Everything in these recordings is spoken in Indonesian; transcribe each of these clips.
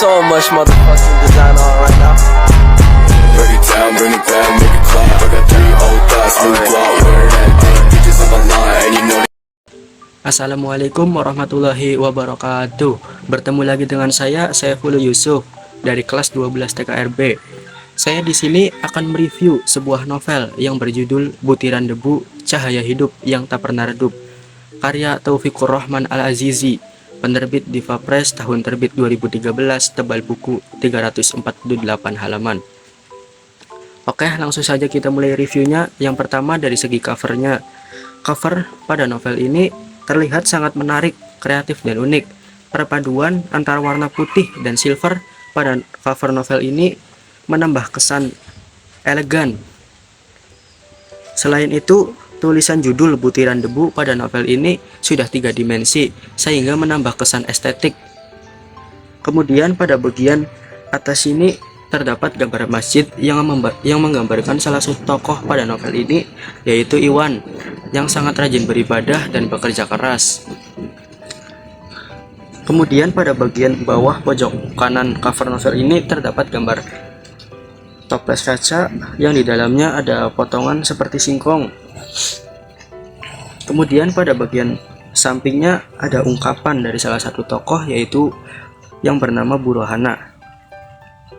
so much motherfucking design on right now. Break it down, bring it back, make it clap. I got 3 old thoughts, new guap, wear that thing. Bitches on my line, and you know. Assalamualaikum warahmatullahi wabarakatuh. Bertemu lagi dengan saya Saiful Yusuf dari kelas 12 TKRB. Saya di sini akan mereview sebuah novel yang berjudul Butiran Debu Cahaya Hidup yang Tak Pernah Redup, karya Taufikur Rahman Al-Azizi, penerbit Diva Press, tahun terbit 2013, tebal buku 348 halaman. Oke, langsung saja kita mulai reviewnya. Yang pertama dari segi covernya. Cover pada novel ini terlihat sangat menarik, kreatif, dan unik. Perpaduan antara warna putih dan silver pada cover novel ini menambah kesan elegan. Selain itu, tulisan judul Butiran Debu pada novel ini sudah 3 dimensi, sehingga menambah kesan estetik. Kemudian pada bagian atas ini terdapat gambar masjid yang menggambarkan salah satu tokoh pada novel ini, yaitu Iwan, yang sangat rajin beribadah dan bekerja keras. Kemudian pada bagian bawah pojok kanan cover novel ini terdapat gambar toples kaca yang di dalamnya ada potongan seperti singkong. Kemudian pada bagian sampingnya ada ungkapan dari salah satu tokoh, yaitu yang bernama Bu Rohana.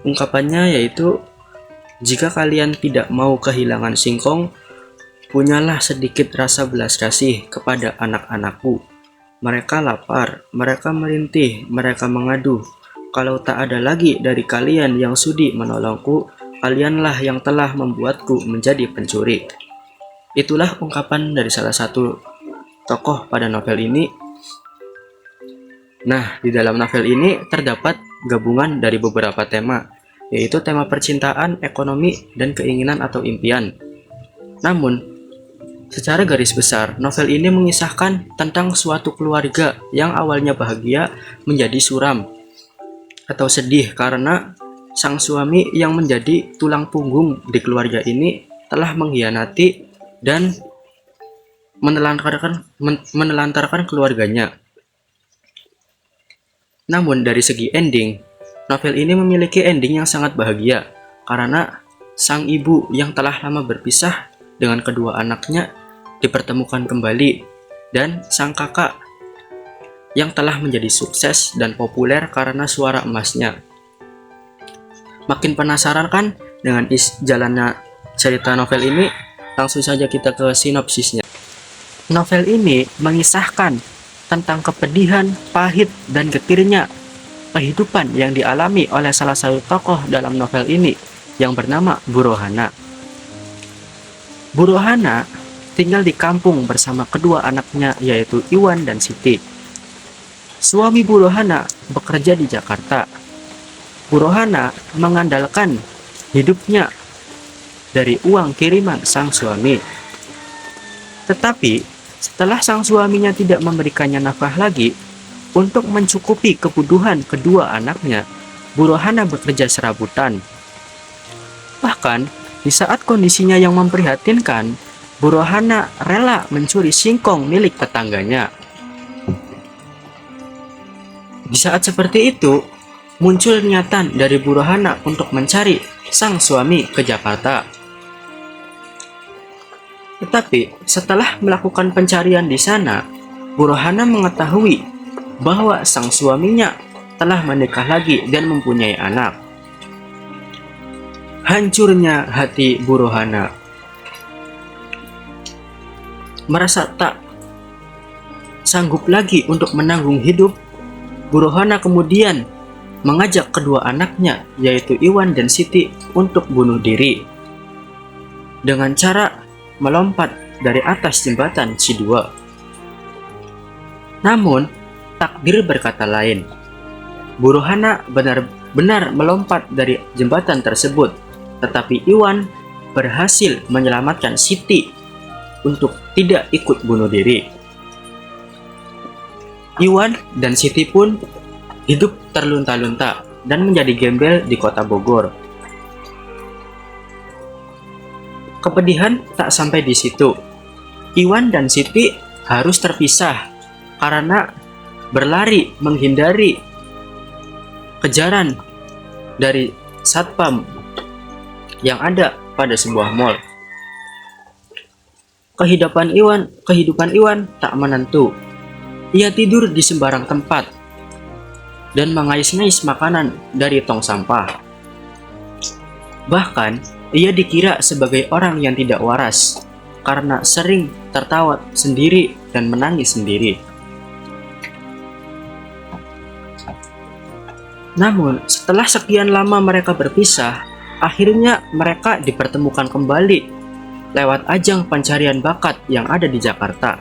Ungkapannya yaitu, jika kalian tidak mau kehilangan singkong, punyalah sedikit rasa belas kasih kepada anak-anakku. Mereka lapar, mereka merintih, mereka mengadu. Kalau tak ada lagi dari kalian yang sudi menolongku, kalianlah yang telah membuatku menjadi pencuri. Itulah ungkapan dari salah satu tokoh pada novel ini. Nah, di dalam novel ini terdapat gabungan dari beberapa tema, yaitu tema percintaan, ekonomi, dan keinginan atau impian. Namun, secara garis besar, novel ini mengisahkan tentang suatu keluarga yang awalnya bahagia menjadi suram atau sedih karena sang suami yang menjadi tulang punggung di keluarga ini telah mengkhianati dan menelantarkan keluarganya. Namun dari segi ending, novel ini memiliki ending yang sangat bahagia karena sang ibu yang telah lama berpisah dengan kedua anaknya dipertemukan kembali, dan sang kakak yang telah menjadi sukses dan populer karena suara emasnya. Makin penasaran kan dengan jalannya cerita novel ini? Langsung saja kita ke sinopsisnya. Novel ini mengisahkan tentang kepedihan, pahit, dan getirnya kehidupan yang dialami oleh salah satu tokoh dalam novel ini yang bernama Bu Rohana. Bu Rohana tinggal di kampung bersama kedua anaknya, yaitu Iwan dan Siti. Suami Bu Rohana bekerja di Jakarta. Bu Rohana mengandalkan hidupnya dari uang kiriman sang suami. Tetapi setelah sang suaminya tidak memberikannya nafkah lagi, untuk mencukupi kebutuhan kedua anaknya, Bu Rohana bekerja serabutan. Bahkan, di saat kondisinya yang memprihatinkan, Bu Rohana rela mencuri singkong milik tetangganya. Di saat seperti itu, muncul niatan dari Bu Rohana untuk mencari sang suami ke Jakarta. Tetapi setelah melakukan pencarian di sana, Bu Rohana mengetahui bahwa sang suaminya telah menikah lagi dan mempunyai anak. Hancurnya hati Bu Rohana. Merasa tak sanggup lagi untuk menanggung hidup, Bu Rohana kemudian mengajak kedua anaknya, yaitu Iwan dan Siti, untuk bunuh diri dengan cara melompat dari atas jembatan Cidua. Namun, takdir berkata lain. Bu Rohana benar-benar melompat dari jembatan tersebut, tetapi Iwan berhasil menyelamatkan Siti untuk tidak ikut bunuh diri. Iwan dan Siti pun hidup terlunta-lunta dan menjadi gembel di kota Bogor. Kepedihan tak sampai di situ. Iwan dan Siti harus terpisah karena berlari menghindari kejaran dari satpam yang ada pada sebuah mall. Kehidupan Iwan tak menentu. Ia tidur di sembarang tempat dan mengais-ngais makanan dari tong sampah. Bahkan, ia dikira sebagai orang yang tidak waras karena sering tertawa sendiri dan menangis sendiri. Namun, setelah sekian lama mereka berpisah, akhirnya mereka dipertemukan kembali lewat ajang pencarian bakat yang ada di Jakarta.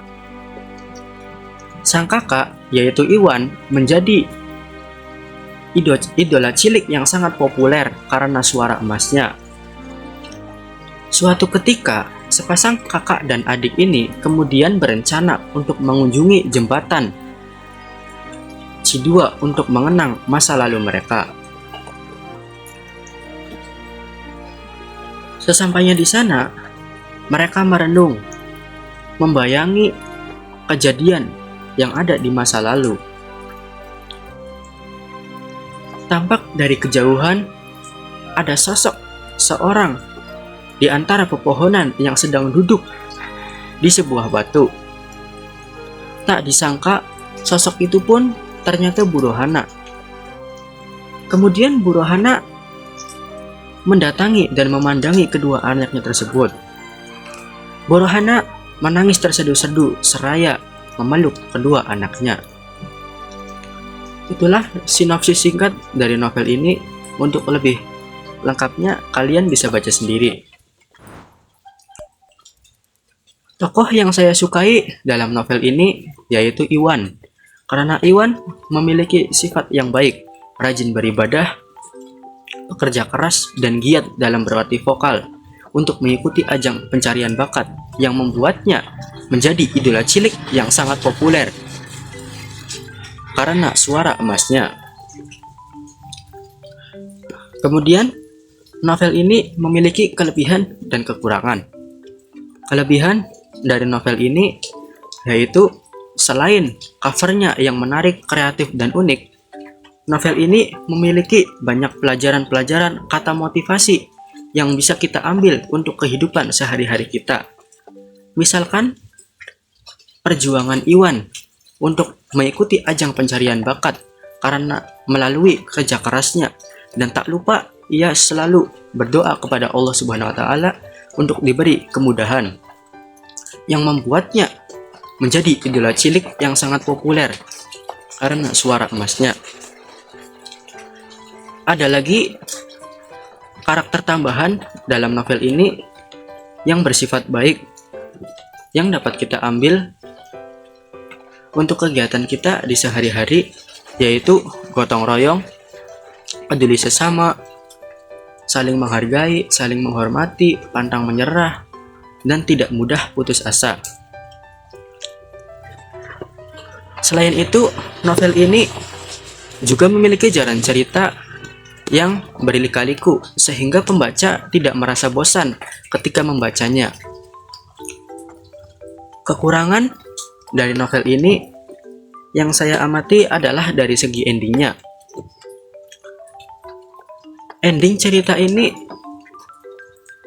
Sang kakak, yaitu Iwan, menjadi idola cilik yang sangat populer karena suara emasnya. Suatu ketika, sepasang kakak dan adik ini kemudian berencana untuk mengunjungi jembatan Cidua untuk mengenang masa lalu mereka. Sesampainya di sana, mereka merenung, membayangi kejadian yang ada di masa lalu. Tampak dari kejauhan ada sosok seorang di antara pepohonan yang sedang duduk di sebuah batu. Tak disangka sosok itu pun ternyata Bu Rohana. Kemudian Bu Rohana mendatangi dan memandangi kedua anaknya tersebut. Bu Rohana menangis terseduh-seduh seraya memeluk kedua anaknya. Itulah sinopsis singkat dari novel ini. Untuk lebih lengkapnya kalian bisa baca sendiri. Tokoh yang saya sukai dalam novel ini yaitu Iwan. Karena Iwan memiliki sifat yang baik, rajin beribadah, pekerja keras, dan giat dalam berlatih vokal untuk mengikuti ajang pencarian bakat yang membuatnya menjadi idola cilik yang sangat populer karena suara emasnya. Kemudian, novel ini memiliki kelebihan dan kekurangan. Kelebihan dari novel ini yaitu selain covernya yang menarik, kreatif, dan unik, novel ini memiliki banyak pelajaran-pelajaran kata motivasi yang bisa kita ambil untuk kehidupan sehari-hari kita. Misalkan, perjuangan Iwan untuk mengikuti ajang pencarian bakat karena melalui kerja kerasnya, dan tak lupa ia selalu berdoa kepada Allah Subhanahu wa Ta'ala untuk diberi kemudahan yang membuatnya menjadi idola cilik yang sangat populer karena suara emasnya. Ada lagi karakter tambahan dalam novel ini yang bersifat baik yang dapat kita ambil untuk kegiatan kita di sehari-hari, yaitu gotong royong, peduli sesama, saling menghargai, saling menghormati, pantang menyerah, dan tidak mudah putus asa. Selain itu, novel ini juga memiliki jalan cerita yang berliku-liku sehingga pembaca tidak merasa bosan ketika membacanya. Kekurangan dari novel ini yang saya amati adalah dari segi endingnya. Ending cerita ini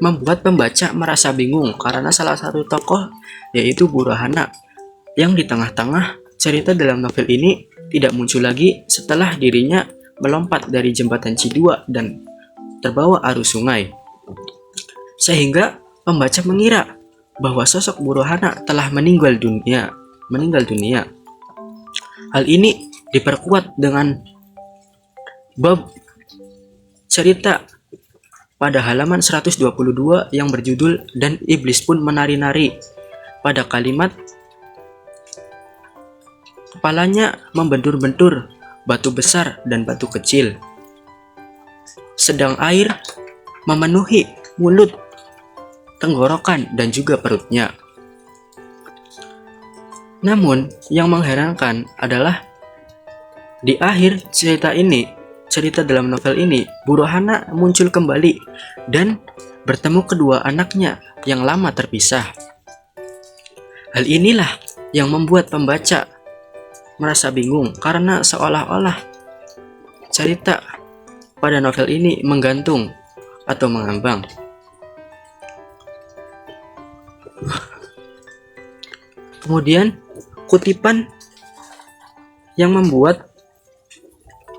membuat pembaca merasa bingung karena salah satu tokoh yaitu Bu Rohana yang di tengah-tengah cerita dalam novel ini tidak muncul lagi setelah dirinya melompat dari jembatan Cidua dan terbawa arus sungai. Sehingga pembaca mengira bahwa sosok Bu Rohana telah meninggal dunia. Hal ini diperkuat dengan bab cerita pada halaman 122 yang berjudul "Dan Iblis Pun Menari-nari" pada kalimat kepalanya membentur-bentur batu besar dan batu kecil, sedang air memenuhi mulut, tenggorokan, dan juga perutnya. Namun, yang mengherankan adalah di akhir cerita dalam novel ini, Bu Rohana muncul kembali dan bertemu kedua anaknya yang lama terpisah. Hal inilah yang membuat pembaca merasa bingung karena seolah-olah cerita pada novel ini menggantung atau mengambang. Kemudian kutipan yang membuat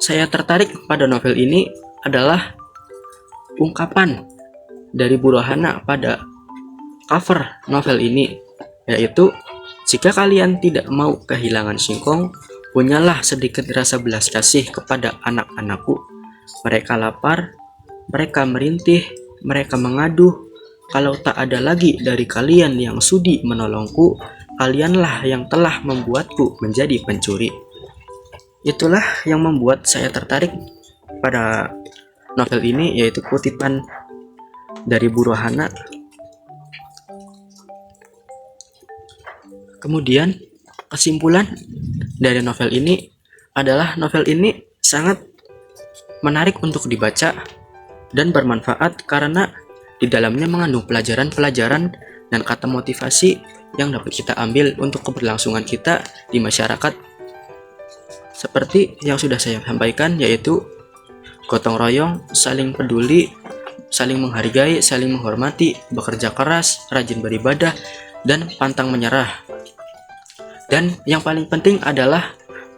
saya tertarik pada novel ini adalah ungkapan dari Bu Rohana pada cover novel ini, yaitu jika kalian tidak mau kehilangan singkong, punyalah sedikit rasa belas kasih kepada anak-anakku. Mereka lapar, mereka merintih, mereka mengadu. Kalau tak ada lagi dari kalian yang sudi menolongku, kalianlah yang telah membuatku menjadi pencuri. Itulah yang membuat saya tertarik pada novel ini, yaitu kutipan dari Bu Rohana. Kemudian kesimpulan dari novel ini adalah novel ini sangat menarik untuk dibaca dan bermanfaat karena di dalamnya mengandung pelajaran-pelajaran dan kata motivasi yang dapat kita ambil untuk keberlangsungan kita di masyarakat. Seperti yang sudah saya sampaikan, yaitu gotong royong, saling peduli, saling menghargai, saling menghormati, bekerja keras, rajin beribadah, dan pantang menyerah. Dan yang paling penting adalah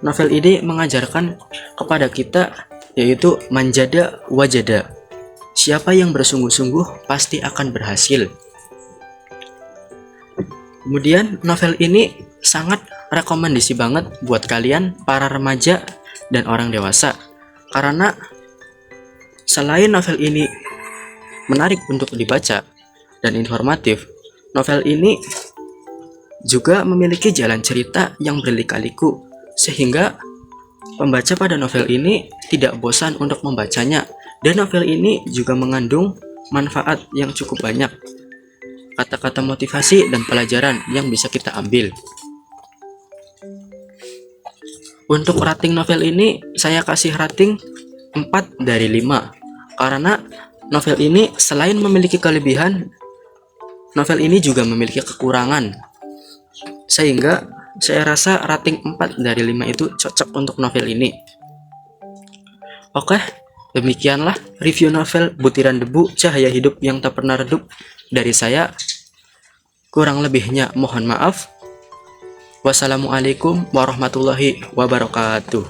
novel ini mengajarkan kepada kita, yaitu manjada wajada. Siapa yang bersungguh-sungguh pasti akan berhasil. Kemudian novel ini sangat rekomendasi banget buat kalian para remaja dan orang dewasa, karena selain novel ini menarik untuk dibaca dan informatif, novel ini juga memiliki jalan cerita yang berlika-liku, sehingga pembaca pada novel ini tidak bosan untuk membacanya. Dan novel ini juga mengandung manfaat yang cukup banyak, kata-kata motivasi dan pelajaran yang bisa kita ambil. Untuk rating novel ini saya kasih rating 4 dari 5, karena novel ini selain memiliki kelebihan, novel ini juga memiliki kekurangan, sehingga saya rasa rating 4 dari 5 itu cocok untuk novel ini. Oke, demikianlah review novel Butiran Debu Cahaya Hidup yang Tak Pernah Redup dari saya. Kurang lebihnya mohon maaf. Wassalamualaikum warahmatullahi wabarakatuh.